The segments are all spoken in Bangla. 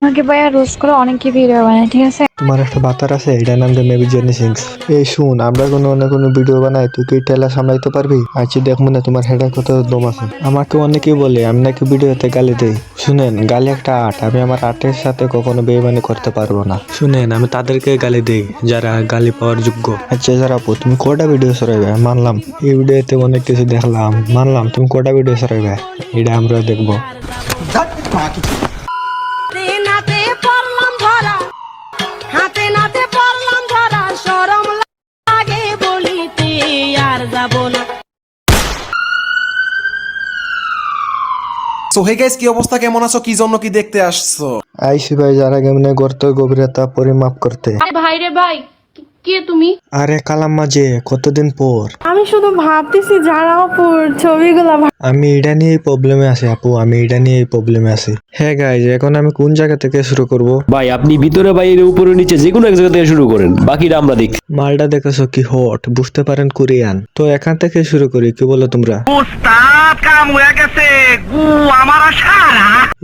আমাকে ভাইয়া রোজ করে অনেকে ভিডিও বানায়, ঠিক আছে? তোমার একটা বাতার আছে, এটার নাম দিয়ে মেবি জেনি সিংস। এই শুন, আমরা কোনো ভিডিও বানাই, তুই কি টেলা সামলাইতে পারবি? আচ্ছা দেখবো না তোমার হেডার কত দম আছে। আমাকে অনেকেই বলে আমি নাকি ভিডিওতে গালি দেই। শুনেন, গালি একটা আর্ট, আমি আমার আর্টের সাথে কখনো বেইমানি করতে পারবো না। শুনেন, আমি তাদেরকে গালি দেই যারা গালি পাওয়ার যোগ্য। আচ্ছা যারা আপু, তুমি কটা ভিডিও সরাইবে? মানলাম এই ভিডিওতে অনেক কিছু দেখলাম, মানলাম তুমি কটা ভিডিও সরাইবে, এটা আমরা দেখবো। সো হে গাইস, কি অবস্থা, কেমন আছো, কি জন্য কি দেখতে আসছো? আইসি ভাই যারা কেমনে গর্ত গভীরতা পরিমাপ করতে। ভাই রে ভাই, কে তুমি? আরে কালাম মাঝে কতদিন পর। আমি শুধু ভাবতেছি যারা অপুর ছবিগুলা আমি এটা নিয়ে প্রবলেমে আছি আপু, আমি এটা নিয়ে প্রবলেমে আছি। হ্যাঁ গাইজ, এখন আমি কোন জায়গা থেকে শুরু করব? ভাই আপনি ভিতরে বাইরে উপরে নিচে যে কোনো এক জায়গা থেকে শুরু করেন, বাকিটা আমরা দেখি। মালটা দেখেছো কি হট, বুঝতে পারেন কোরিয়ান। তো এখান থেকে শুরু করি, কি বলো তোমরা?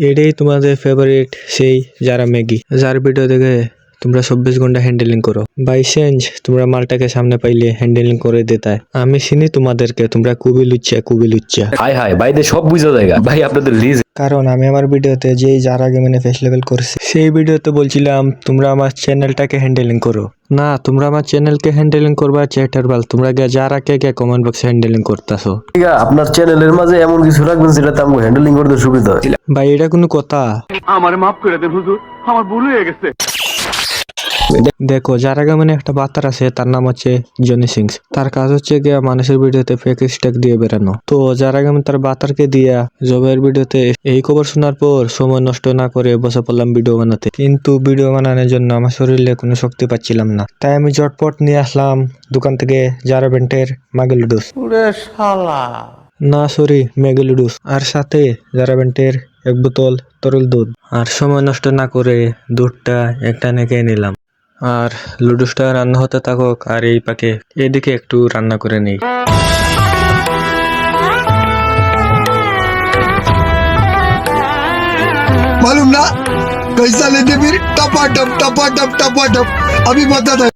এটাই তোমাদের ফেভারিট সেই যারা ম্যাগি, যার ভিডিও দেখে তোমরা 24 ঘন্টা হ্যান্ডেলিং করো। বাই চেঞ্জ তোমরা মালটাকে সামনে পাইলে হ্যান্ডেলিং করে দিতায়। আমি চিনি তোমাদেরকে, তোমরা খুবই লুচ্চা। হাই হাই ভাইদের সব বুঝা জায়গা ভাই, আপনাদের লিজ। কারণ আমি আমার ভিডিওতে যেই যারা গেমিনে ফেস লেভেল করছি, সেই ভিডিওতে বলছিলাম তোমরা আমার চ্যানেলটাকে হ্যান্ডেলিং করো। না, তোমরা আমার চ্যানেলকে হ্যান্ডেলিং করবা চ্যাটার বাল, তোমরা যারা কে কমেন্ট বক্সে হ্যান্ডেলিং করতেছো। ঠিক আছে, আপনার চ্যানেলের মাঝে এমন কিছু রাখবেন যেটাতে আমাকে হ্যান্ডেলিং করতে সুবিধা হয়। ভাই এটা কোনো কথা? আমার মাফ করে দেন হুজুর, আমার ভুল হয়ে গেছে। দেখো, যারা গেমিনে একটা বার্তার আছে, তার নাম হচ্ছে জনি সিংস। তার কাজ হচ্ছে গিয়া মানুষের ভিডিওতে ফেক স্ট্যাক দিয়ে বেরানো। তো যারা গেমিন তার বার্তারকে দিয়া জবের ভিডিওতে এই খবর শোনার পর সময় নষ্ট না করে বসে পড়লাম ভিডিও বানাতে। কিন্তু ভিডিও বানানোর জন্য আমার শরীরে কোনো শক্তি পাচ্ছিলাম না, তাই আমি জটপট নিয়ে আসলাম দোকান থেকে জারা বেন্টের মাগেলুডুস। না সরি, মেগেলুডুস, আর সাথে জারা বেন্টের এক বোতল তরল দুধ। আর সময় নষ্ট না করে দুধটা একটা নেকে নিলাম। আর লুডুসটা রান্না হতে থাকুক, আর এই পাকে এদিকে একটু রান্না করে নেই। मालूम ना कैसा लेते फिर टपाटप टपाटप टपाटप अभी बता था।